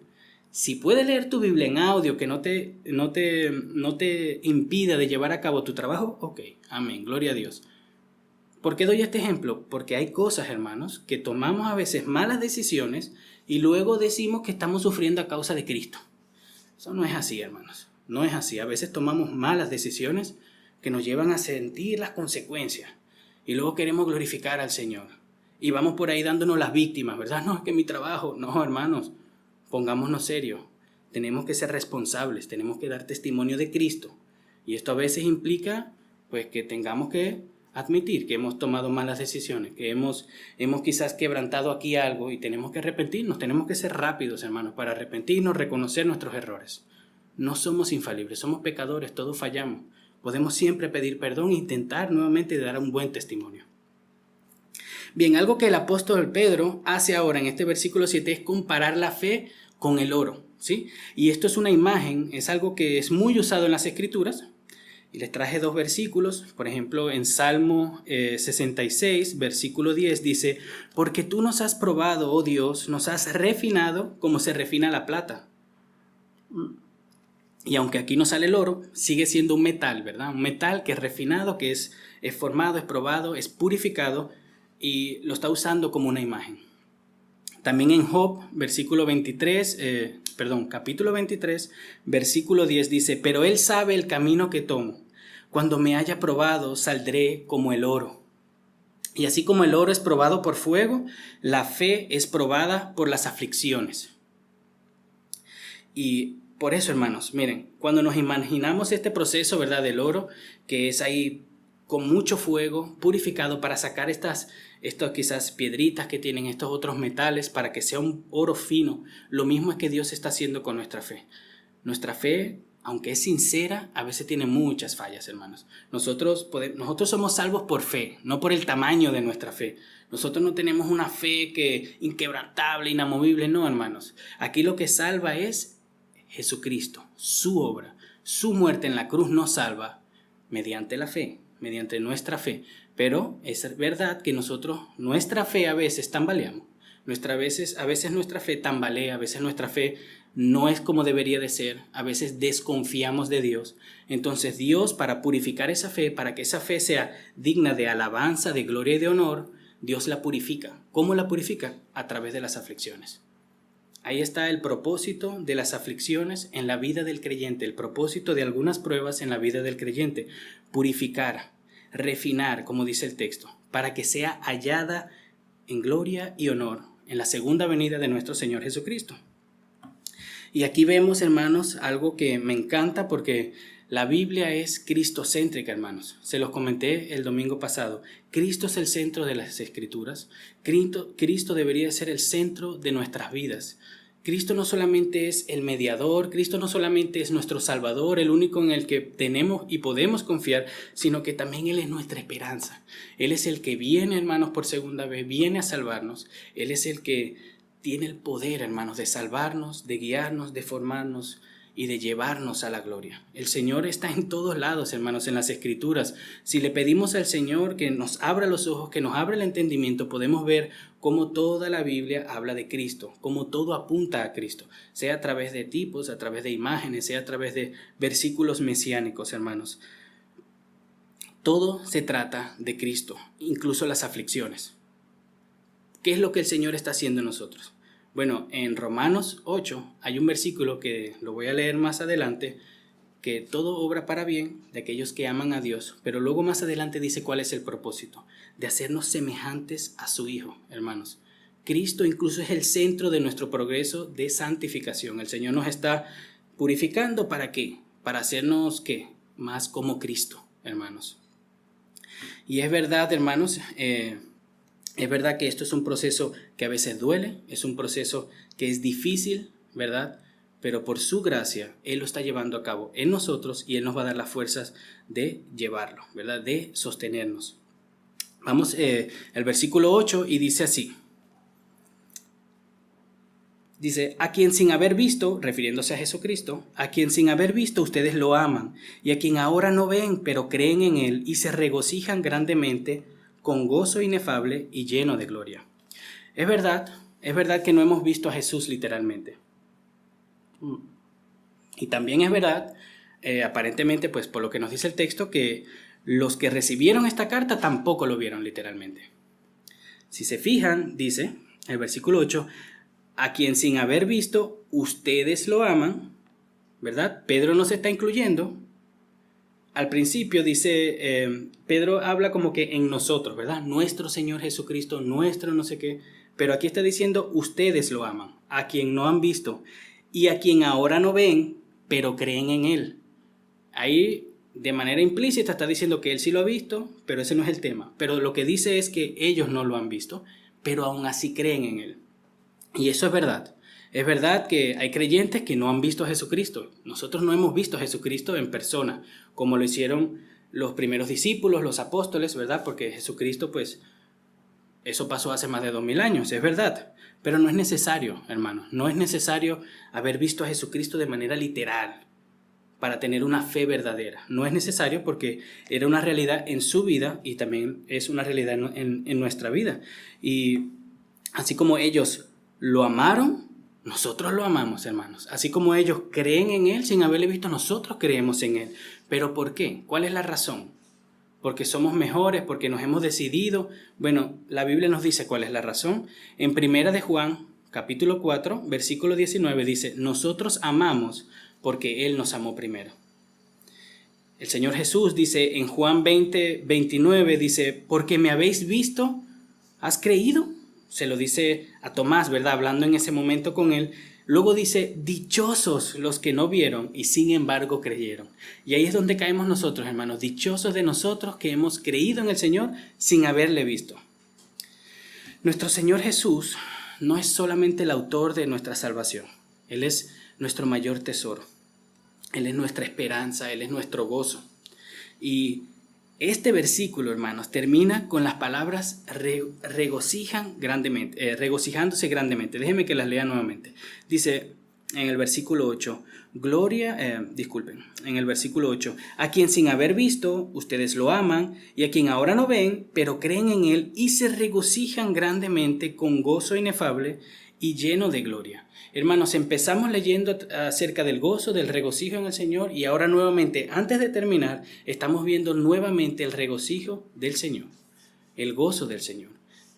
Si puede leer tu Biblia en audio que no te impida de llevar a cabo tu trabajo, ok, amén, gloria a Dios. ¿Por qué doy este ejemplo? Porque hay cosas, hermanos, que tomamos a veces malas decisiones y luego decimos que estamos sufriendo a causa de Cristo. Eso no es así, hermanos. No es así. A veces tomamos malas decisiones que nos llevan a sentir las consecuencias y luego queremos glorificar al Señor. Y vamos por ahí dándonos las víctimas, ¿verdad? No, es que mi trabajo. No, hermanos, pongámonos serios. Tenemos que ser responsables, tenemos que dar testimonio de Cristo. Y esto a veces implica pues que tengamos que admitir que hemos tomado malas decisiones, que hemos quizás quebrantado aquí algo y tenemos que arrepentirnos. Tenemos que ser rápidos, hermanos, para arrepentirnos, reconocer nuestros errores. No somos infalibles, somos pecadores, todos fallamos. Podemos siempre pedir perdón e intentar nuevamente dar un buen testimonio. Bien, algo que el apóstol Pedro hace ahora en este versículo 7 es comparar la fe con el oro, ¿sí? Y esto es una imagen, es algo que es muy usado en las Escrituras. Y les traje 2 versículos, por ejemplo, en Salmo 66, versículo 10, dice: porque tú nos has probado, oh Dios, nos has refinado como se refina la plata. Y aunque aquí no sale el oro, sigue siendo un metal, ¿verdad? Un metal que es refinado, que es formado, es probado, es purificado, y lo está usando como una imagen. También en Job, capítulo 23, versículo 10 dice: pero él sabe el camino que tomo. Cuando me haya probado, saldré como el oro. Y así como el oro es probado por fuego, la fe es probada por las aflicciones. Y por eso, hermanos, miren, cuando nos imaginamos este proceso, ¿verdad?, del oro, que es ahí con mucho fuego, purificado para sacar estas quizás piedritas que tienen estos otros metales para que sea un oro fino. Lo mismo es que Dios está haciendo con nuestra fe. Nuestra fe, aunque es sincera, a veces tiene muchas fallas, hermanos. Nosotros somos salvos por fe, no por el tamaño de nuestra fe. Nosotros no tenemos una fe inquebrantable, inamovible, no, hermanos. Aquí lo que salva es Jesucristo, su obra. Su muerte en la cruz nos salva mediante la fe, mediante nuestra fe. Pero es verdad que nuestra fe a veces tambaleamos. A veces nuestra fe tambalea, a veces nuestra fe no es como debería de ser, a veces desconfiamos de Dios. Entonces Dios, para purificar esa fe, para que esa fe sea digna de alabanza, de gloria y de honor, Dios la purifica. ¿Cómo la purifica? A través de las aflicciones. Ahí está el propósito de las aflicciones en la vida del creyente, el propósito de algunas pruebas en la vida del creyente: purificar, refinar, como dice el texto, para que sea hallada en gloria y honor en la segunda venida de nuestro Señor Jesucristo. Y aquí vemos, hermanos, algo que me encanta porque la Biblia es cristocéntrica, hermanos. Se los comenté el domingo pasado. Cristo es el centro de las Escrituras. Cristo debería ser el centro de nuestras vidas. Cristo no solamente es el mediador, Cristo no solamente es nuestro Salvador, el único en el que tenemos y podemos confiar, sino que también Él es nuestra esperanza. Él es el que viene, hermanos, por segunda vez, viene a salvarnos. Él es el que tiene el poder, hermanos, de salvarnos, de guiarnos, de formarnos y de llevarnos a la gloria. El Señor está en todos lados, hermanos, en las Escrituras. Si le pedimos al Señor que nos abra los ojos, que nos abra el entendimiento, podemos ver cómo toda la Biblia habla de Cristo, cómo todo apunta a Cristo, sea a través de tipos, a través de imágenes, sea a través de versículos mesiánicos, hermanos. Todo se trata de Cristo, incluso las aflicciones. ¿Qué es lo que el Señor está haciendo en nosotros? Bueno, en Romanos 8 hay un versículo que lo voy a leer más adelante, que todo obra para bien de aquellos que aman a Dios, pero luego más adelante dice cuál es el propósito: de hacernos semejantes a su Hijo, hermanos. Cristo incluso es el centro de nuestro progreso de santificación. El Señor nos está purificando, ¿para qué? Para hacernos, ¿qué? Más como Cristo, hermanos. Y es verdad, hermanos, es verdad que esto es un proceso que a veces duele, es un proceso que es difícil, ¿verdad? pero por su gracia Él lo está llevando a cabo en nosotros y Él nos va a dar las fuerzas de llevarlo, ¿verdad? De sostenernos. Vamos al versículo 8 y dice así. Dice, a quien sin haber visto, refiriéndose a Jesucristo, a quien sin haber visto ustedes lo aman, y a quien ahora no ven, pero creen en Él y se regocijan grandemente con gozo inefable y lleno de gloria. Es verdad que no hemos visto a Jesús literalmente. Y también es verdad, aparentemente, pues por lo que nos dice el texto, que los que recibieron esta carta tampoco lo vieron literalmente. Si se fijan, dice el versículo 8, a quien sin haber visto ustedes lo aman, ¿verdad? Pedro no se está incluyendo. Al principio dice, Pedro habla como que en nosotros, ¿verdad? Nuestro Señor Jesucristo, nuestro no sé qué. Pero aquí está diciendo, ustedes lo aman, a quien no han visto y a quien ahora no ven, pero creen en Él. Ahí, de manera implícita, está diciendo que Él sí lo ha visto, pero ese no es el tema. Pero lo que dice es que ellos no lo han visto, pero aún así creen en Él. Y eso es verdad. Es verdad que hay creyentes que no han visto a Jesucristo. Nosotros no hemos visto a Jesucristo en persona, como lo hicieron los primeros discípulos, los apóstoles, ¿verdad? Porque Jesucristo, pues, eso pasó hace más de 2000 años, es verdad. Pero no es necesario, hermanos. No es necesario haber visto a Jesucristo de manera literal para tener una fe verdadera. No es necesario porque era una realidad en su vida y también es una realidad en nuestra vida. Y así como ellos lo amaron, nosotros lo amamos, hermanos. Así como ellos creen en Él sin haberle visto, nosotros creemos en Él. ¿Pero por qué? ¿Cuál es la razón? ¿Porque somos mejores? ¿Porque nos hemos decidido? Bueno, la Biblia nos dice cuál es la razón. En 1 de Juan, capítulo 4, versículo 19, dice, nosotros amamos porque Él nos amó primero. El Señor Jesús dice en Juan 20, 29, dice, porque me habéis visto, ¿has creído? Se lo dice a Tomás, ¿verdad? Hablando en ese momento con él. Luego dice, dichosos los que no vieron y sin embargo creyeron. Y ahí es donde caemos nosotros, hermanos. Dichosos de nosotros que hemos creído en el Señor sin haberle visto. Nuestro Señor Jesús no es solamente el autor de nuestra salvación. Él es nuestro mayor tesoro. Él es nuestra esperanza, Él es nuestro gozo. Y este versículo, hermanos, termina con las palabras regocijándose grandemente. Déjenme que las lea nuevamente. Dice en el versículo 8, en el versículo 8, a quien sin haber visto, ustedes lo aman, y a quien ahora no ven, pero creen en Él y se regocijan grandemente con gozo inefable y lleno de gloria. Hermanos, empezamos leyendo acerca del gozo, del regocijo en el Señor y ahora nuevamente, antes de terminar, estamos viendo nuevamente el regocijo del Señor, el gozo del Señor.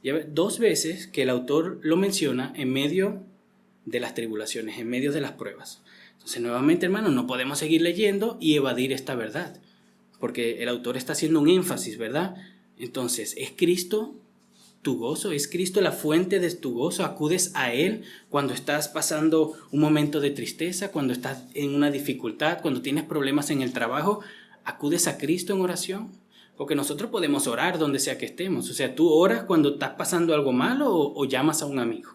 Ya dos veces que el autor lo menciona en medio de las tribulaciones, en medio de las pruebas. Entonces, nuevamente, hermanos, no podemos seguir leyendo y evadir esta verdad, porque el autor está haciendo un énfasis, ¿verdad? Entonces, ¿es Cristo tu gozo? ¿Es Cristo la fuente de tu gozo? ¿Acudes a Él cuando estás pasando un momento de tristeza, cuando estás en una dificultad, cuando tienes problemas en el trabajo? ¿Acudes a Cristo en oración? Porque nosotros podemos orar donde sea que estemos. O sea, ¿tú oras cuando estás pasando algo malo o llamas a un amigo?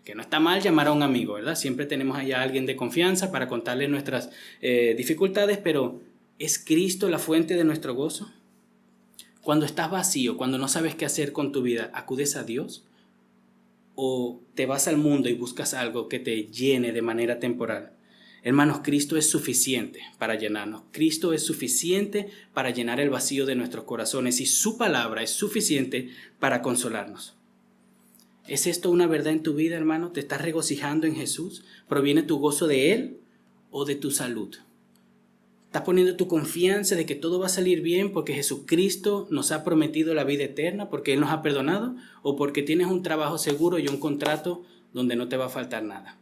Que no está mal llamar a un amigo, ¿verdad? Siempre tenemos allá a alguien de confianza para contarle nuestras dificultades, pero ¿es Cristo la fuente de nuestro gozo? Cuando estás vacío, cuando no sabes qué hacer con tu vida, ¿acudes a Dios? ¿O te vas al mundo y buscas algo que te llene de manera temporal? Hermanos, Cristo es suficiente para llenarnos. Cristo es suficiente para llenar el vacío de nuestros corazones y su palabra es suficiente para consolarnos. ¿Es esto una verdad en tu vida, hermano? ¿Te estás regocijando en Jesús? ¿Proviene tu gozo de Él o de tu salud? ¿Estás poniendo tu confianza de que todo va a salir bien porque Jesucristo nos ha prometido la vida eterna, porque Él nos ha perdonado, o porque tienes un trabajo seguro y un contrato donde no te va a faltar nada?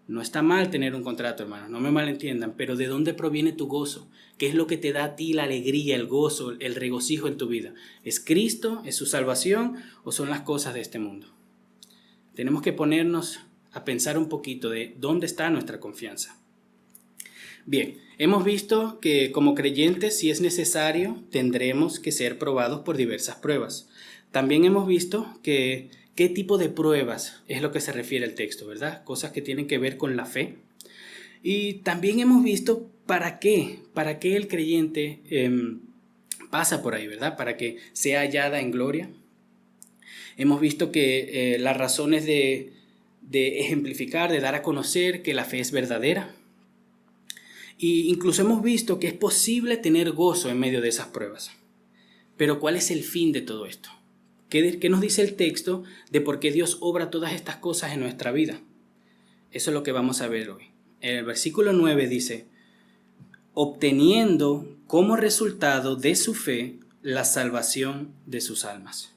No está mal tener un contrato, hermano, no me malentiendan, pero ¿de dónde proviene tu gozo? ¿Qué es lo que te da a ti la alegría, el gozo, el regocijo en tu vida? ¿Es Cristo? ¿Es su salvación? ¿O son las cosas de este mundo? Tenemos que ponernos a pensar un poquito de dónde está nuestra confianza. Bien, hemos visto que como creyentes, si es necesario, tendremos que ser probados por diversas pruebas. También hemos visto que qué tipo de pruebas es lo que se refiere al texto, ¿verdad? Cosas que tienen que ver con la fe. Y también hemos visto para qué el creyente pasa por ahí, ¿verdad? Para que sea hallada en gloria. Hemos visto que las razones de ejemplificar, de dar a conocer que la fe es verdadera. Y incluso hemos visto que es posible tener gozo en medio de esas pruebas. Pero ¿cuál es el fin de todo esto? ¿Qué nos dice el texto de por qué Dios obra todas estas cosas en nuestra vida? Eso es lo que vamos a ver hoy. En el versículo 9 dice, obteniendo como resultado de su fe la salvación de sus almas.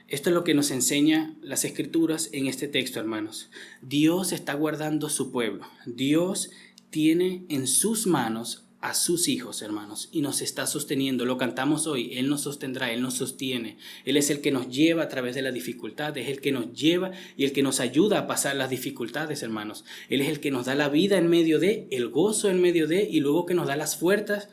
Esto es lo que nos enseña las Escrituras en este texto, hermanos. Dios está guardando su pueblo. Dios tiene en sus manos a sus hijos, hermanos, y nos está sosteniendo. Lo cantamos hoy, Él nos sostendrá, Él nos sostiene. Él es el que nos lleva a través de la dificultad, es el que nos lleva y el que nos ayuda a pasar las dificultades, hermanos. Él es el que nos da la vida en medio de, el gozo en medio de, y luego que nos da las fuerzas,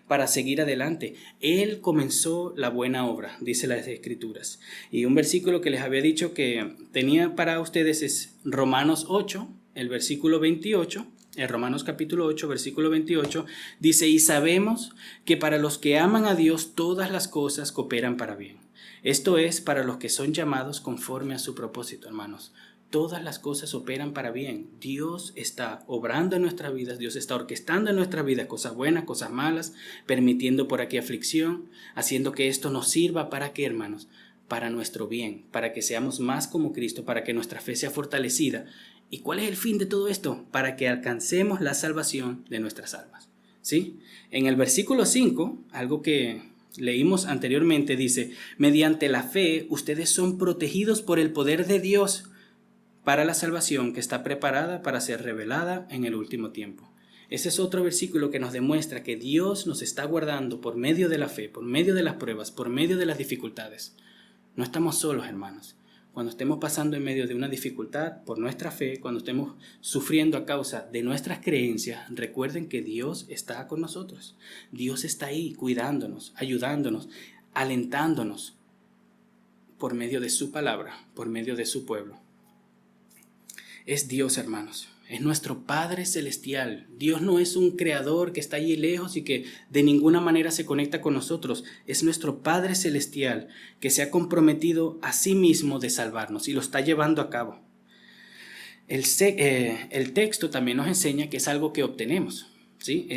para seguir adelante. Él comenzó la buena obra, dice las Escrituras. Y un versículo que les había dicho que tenía para ustedes es Romanos 8, el versículo 28. En Romanos capítulo 8, versículo 28, dice, y sabemos que para los que aman a Dios todas las cosas cooperan para bien. Esto es para los que son llamados conforme a su propósito, hermanos. Todas las cosas operan para bien. Dios está obrando en nuestras vidas, Dios está orquestando en nuestras vidas cosas buenas, cosas malas, permitiendo por aquí aflicción, haciendo que esto nos sirva para qué, hermanos, para nuestro bien, para que seamos más como Cristo, para que nuestra fe sea fortalecida. ¿Y cuál es el fin de todo esto? Para que alcancemos la salvación de nuestras almas. ¿Sí? En el versículo 5, algo que leímos anteriormente, dice, mediante la fe ustedes son protegidos por el poder de Dios para la salvación que está preparada para ser revelada en el último tiempo. Ese es otro versículo que nos demuestra que Dios nos está guardando por medio de la fe, por medio de las pruebas, por medio de las dificultades. No estamos solos, hermanos. Cuando estemos pasando en medio de una dificultad por nuestra fe, cuando estemos sufriendo a causa de nuestras creencias, recuerden que Dios está con nosotros. Dios está ahí cuidándonos, ayudándonos, alentándonos por medio de su palabra, por medio de su pueblo. Es Dios, hermanos. Es nuestro Padre Celestial. Dios no es un creador que está allí lejos y que de ninguna manera se conecta con nosotros. Es nuestro Padre Celestial que se ha comprometido a sí mismo de salvarnos y lo está llevando a cabo. El texto también nos enseña que es algo que obtenemos. ¿Sí?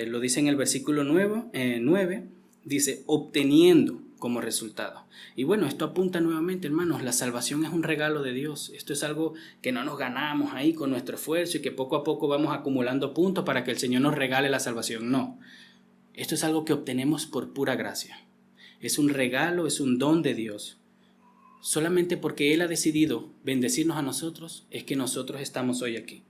Lo dice en el versículo 9, dice obteniendo como resultado. Y bueno, esto apunta nuevamente, hermanos, la salvación es un regalo de Dios. Esto es algo que no nos ganamos ahí con nuestro esfuerzo y que poco a poco vamos acumulando puntos para que el Señor nos regale la salvación. No, esto es algo que obtenemos por pura gracia. Es un regalo, es un don de Dios. Solamente porque Él ha decidido bendecirnos a nosotros es que nosotros estamos hoy aquí.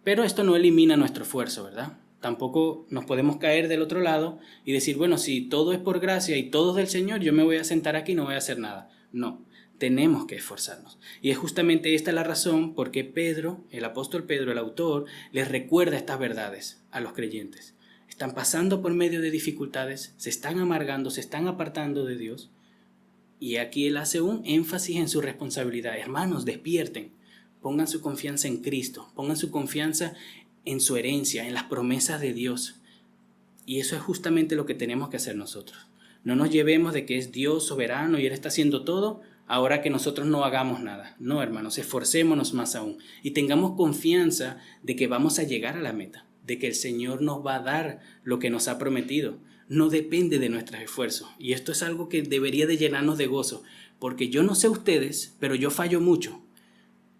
Pero esto no elimina nuestro esfuerzo, ¿verdad? Tampoco nos podemos caer del otro lado y decir, bueno, si todo es por gracia y todo es del Señor, yo me voy a sentar aquí y no voy a hacer nada. No, tenemos que esforzarnos. Y es justamente esta la razón por qué Pedro, el apóstol Pedro, el autor, les recuerda estas verdades a los creyentes. Están pasando por medio de dificultades, se están amargando, se están apartando de Dios. Y aquí él hace un énfasis en su responsabilidad. Hermanos, despierten, pongan su confianza en Cristo, pongan su confianza en su herencia, en las promesas de Dios. Y eso es justamente lo que tenemos que hacer nosotros. No nos llevemos de que es Dios soberano y Él está haciendo todo, ahora que nosotros no hagamos nada. No, hermanos, esforcémonos más aún y tengamos confianza de que vamos a llegar a la meta, de que el Señor nos va a dar lo que nos ha prometido. No depende de nuestros esfuerzos. Y esto es algo que debería de llenarnos de gozo, porque yo no sé ustedes, pero yo fallo mucho.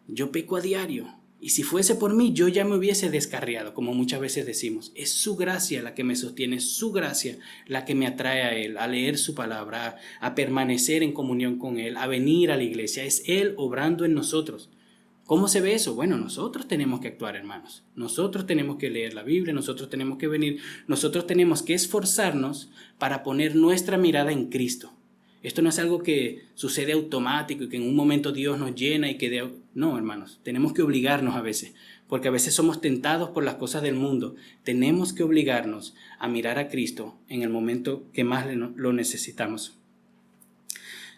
Yo peco a diario. Y si fuese por mí, yo ya me hubiese descarriado, como muchas veces decimos. Es su gracia la que me sostiene, es su gracia la que me atrae a Él, a leer su palabra, a permanecer en comunión con Él, a venir a la iglesia. Es Él obrando en nosotros. ¿Cómo se ve eso? Bueno, nosotros tenemos que actuar, hermanos. Nosotros tenemos que leer la Biblia, nosotros tenemos que venir, nosotros tenemos que esforzarnos para poner nuestra mirada en Cristo. Esto no es algo que sucede automático y que en un momento Dios nos llena y que... No, hermanos, tenemos que obligarnos a veces, porque a veces somos tentados por las cosas del mundo. Tenemos que obligarnos a mirar a Cristo en el momento que más lo necesitamos.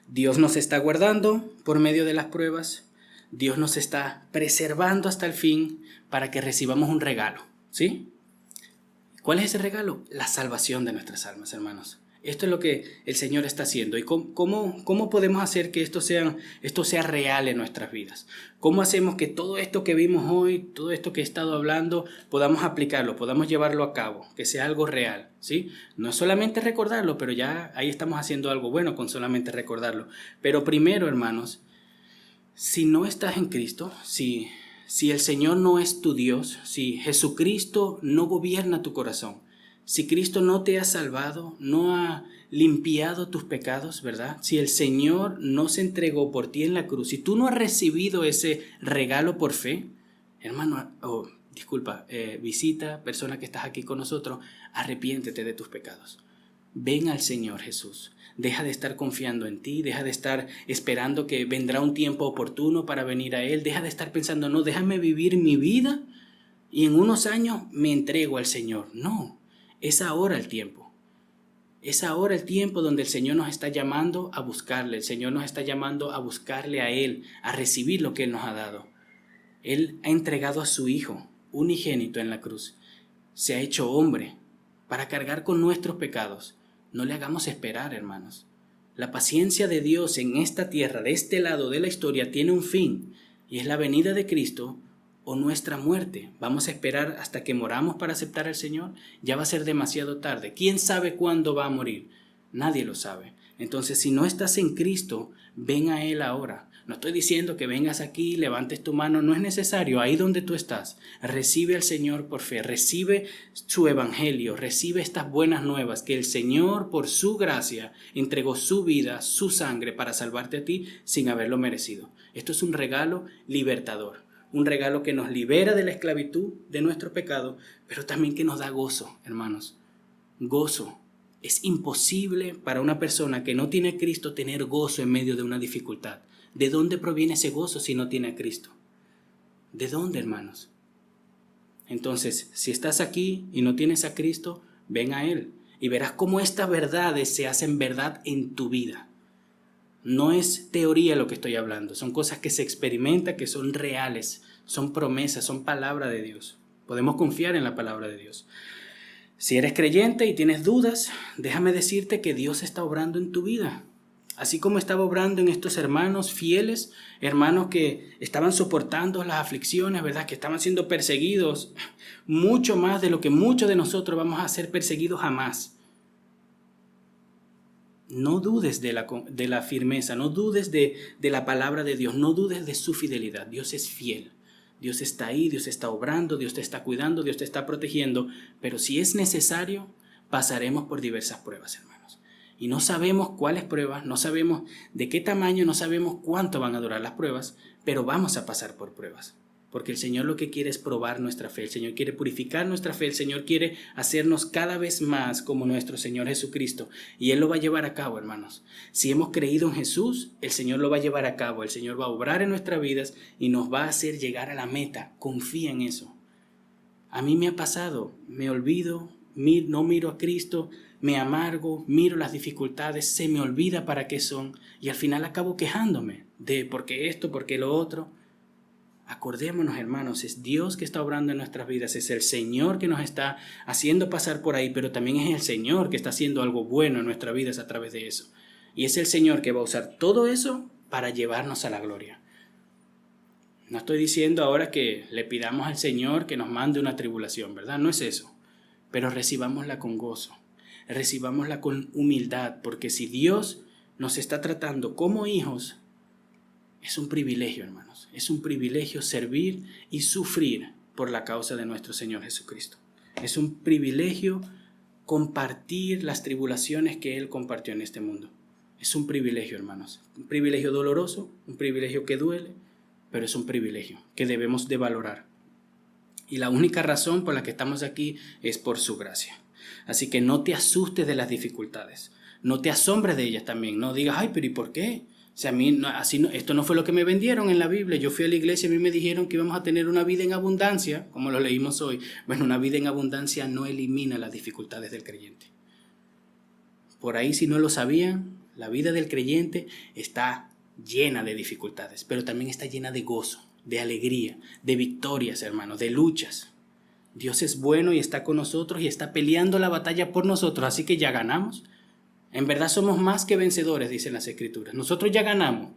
Dios nos está guardando por medio de las pruebas. Dios nos está preservando hasta el fin para que recibamos un regalo, ¿sí? ¿Cuál es ese regalo? La salvación de nuestras almas, hermanos. Esto es lo que el Señor está haciendo. ¿Y cómo podemos hacer que esto sea real en nuestras vidas? ¿Cómo hacemos que todo esto que vimos hoy, todo esto que he estado hablando, podamos aplicarlo, podamos llevarlo a cabo, que sea algo real, ¿sí? No es solamente recordarlo, pero ya ahí estamos haciendo algo bueno con solamente recordarlo. Pero primero, hermanos, si no estás en Cristo, si el Señor no es tu Dios, si Jesucristo no gobierna tu corazón, si Cristo no te ha salvado, no ha limpiado tus pecados, ¿verdad? Si el Señor no se entregó por ti en la cruz, si tú no has recibido ese regalo por fe, hermano, visita, persona que estás aquí con nosotros, arrepiéntete de tus pecados. Ven al Señor Jesús. Deja de estar confiando en ti, deja de estar esperando que vendrá un tiempo oportuno para venir a Él, deja de estar pensando, no, déjame vivir mi vida y en unos años me entrego al Señor. No, es ahora el tiempo. Es ahora el tiempo donde el Señor nos está llamando a buscarle, el Señor nos está llamando a buscarle a Él, a recibir lo que Él nos ha dado. Él ha entregado a su Hijo, unigénito en la cruz. Se ha hecho hombre para cargar con nuestros pecados. No le hagamos esperar, hermanos. La paciencia de Dios en esta tierra, de este lado de la historia, tiene un fin, y es la venida de Cristo o nuestra muerte. ¿Vamos a esperar hasta que moramos para aceptar al Señor? Ya va a ser demasiado tarde. ¿Quién sabe cuándo va a morir? Nadie lo sabe. Entonces, si no estás en Cristo, ven a Él ahora. No estoy diciendo que vengas aquí, levantes tu mano, no es necesario. Ahí donde tú estás, recibe al Señor por fe, recibe su evangelio, recibe estas buenas nuevas, que el Señor por su gracia entregó su vida, su sangre para salvarte a ti sin haberlo merecido. Esto es un regalo libertador, un regalo que nos libera de la esclavitud de nuestro pecado, pero también que nos da gozo, hermanos, gozo. Es imposible para una persona que no tiene a Cristo tener gozo en medio de una dificultad. ¿De dónde proviene ese gozo si no tiene a Cristo? ¿De dónde, hermanos? Entonces, si estás aquí y no tienes a Cristo, ven a Él y verás cómo estas verdades se hacen verdad en tu vida. No es teoría lo que estoy hablando, son cosas que se experimentan, que son reales, son promesas, son palabra de Dios. Podemos confiar en la palabra de Dios. Si eres creyente y tienes dudas, déjame decirte que Dios está obrando en tu vida. Así como estaba obrando en estos hermanos fieles, hermanos que estaban soportando las aflicciones, ¿verdad? Que estaban siendo perseguidos, mucho más de lo que muchos de nosotros vamos a ser perseguidos jamás. No dudes de la firmeza, no dudes de la palabra de Dios, no dudes de su fidelidad. Dios es fiel. Dios está ahí, Dios está obrando, Dios te está cuidando, Dios te está protegiendo, pero si es necesario, pasaremos por diversas pruebas, hermanos. Y no sabemos cuáles pruebas, no sabemos de qué tamaño, no sabemos cuánto van a durar las pruebas, pero vamos a pasar por pruebas. Porque el Señor lo que quiere es probar nuestra fe, el Señor quiere purificar nuestra fe, el Señor quiere hacernos cada vez más como nuestro Señor Jesucristo. Y Él lo va a llevar a cabo, hermanos. Si hemos creído en Jesús, el Señor lo va a llevar a cabo, el Señor va a obrar en nuestras vidas y nos va a hacer llegar a la meta. Confía en eso. A mí me ha pasado, me olvido, no miro a Cristo, me amargo, miro las dificultades, se me olvida para qué son y al final acabo quejándome de por qué esto, por qué lo otro. Acordémonos, hermanos, es Dios que está obrando en nuestras vidas, es el Señor que nos está haciendo pasar por ahí, pero también es el Señor que está haciendo algo bueno en nuestras vidas a través de eso. Y es el Señor que va a usar todo eso para llevarnos a la gloria. No estoy diciendo ahora que le pidamos al Señor que nos mande una tribulación, ¿verdad? No es eso. Pero recibámosla con gozo, recibámosla con humildad, porque si Dios nos está tratando como hijos, es un privilegio, hermanos. Es un privilegio servir y sufrir por la causa de nuestro Señor Jesucristo. Es un privilegio compartir las tribulaciones que Él compartió en este mundo. Es un privilegio, hermanos. Un privilegio doloroso, un privilegio que duele, pero es un privilegio que debemos de valorar. Y la única razón por la que estamos aquí es por su gracia. Así que no te asustes de las dificultades. No te asombres de ellas también. No digas, ay, pero ¿y por qué? O sea, esto no fue lo que me vendieron en la Biblia. Yo fui a la iglesia y a mí me dijeron que íbamos a tener una vida en abundancia, como lo leímos hoy. Bueno, una vida en abundancia no elimina las dificultades del creyente. Por ahí, si no lo sabían, la vida del creyente está llena de dificultades, pero también está llena de gozo, de alegría, de victorias, hermanos, de luchas. Dios es bueno y está con nosotros y está peleando la batalla por nosotros, así que ya ganamos. En verdad somos más que vencedores, dicen las Escrituras. Nosotros ya ganamos,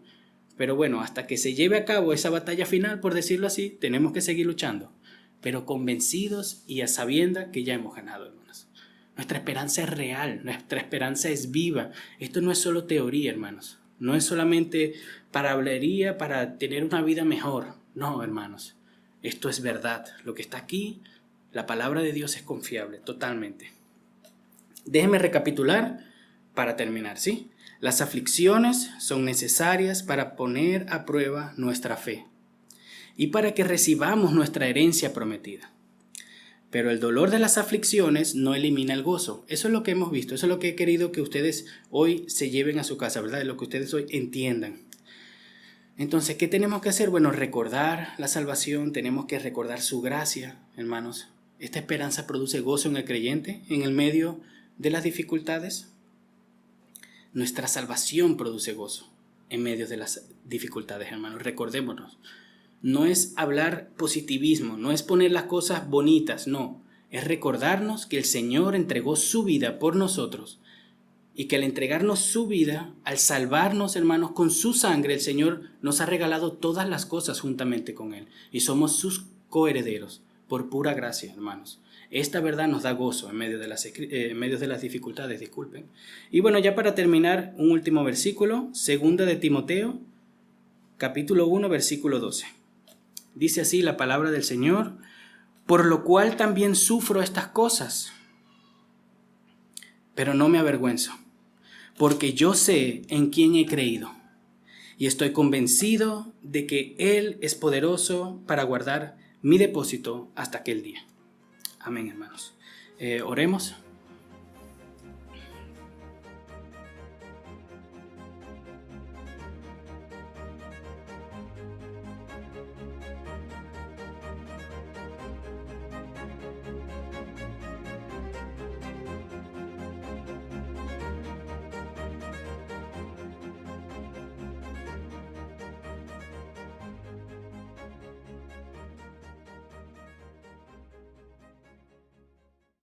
pero bueno, hasta que se lleve a cabo esa batalla final, por decirlo así, tenemos que seguir luchando, pero convencidos y a sabiendas que ya hemos ganado, hermanos. Nuestra esperanza es real, nuestra esperanza es viva. Esto no es solo teoría, hermanos. No es solamente palabrería para tener una vida mejor. No, hermanos. Esto es verdad. Lo que está aquí, la palabra de Dios es confiable, totalmente. Déjenme recapitular para terminar, ¿sí? Las aflicciones son necesarias para poner a prueba nuestra fe y para que recibamos nuestra herencia prometida. Pero el dolor de las aflicciones no elimina el gozo. Eso es lo que hemos visto, eso es lo que he querido que ustedes hoy se lleven a su casa, ¿verdad? Lo que ustedes hoy entiendan. Entonces, ¿qué tenemos que hacer? Bueno, recordar la salvación, tenemos que recordar su gracia, hermanos. Esta esperanza produce gozo en el creyente en el medio de las dificultades. Nuestra salvación produce gozo en medio de las dificultades, hermanos. Recordémonos. No es hablar positivismo, no es poner las cosas bonitas, no. Es recordarnos que el Señor entregó su vida por nosotros y que al entregarnos su vida, al salvarnos, hermanos, con su sangre, el Señor nos ha regalado todas las cosas juntamente con Él y somos sus coherederos por pura gracia, hermanos. Esta verdad nos da gozo en medio de las dificultades, disculpen. Y bueno, ya para terminar, un último versículo, 2 de Timoteo, capítulo 1, versículo 12. Dice así la palabra del Señor: por lo cual también sufro estas cosas, pero no me avergüenzo, porque yo sé en quién he creído y estoy convencido de que Él es poderoso para guardar mi depósito hasta aquel día. Amén, hermanos. Oremos.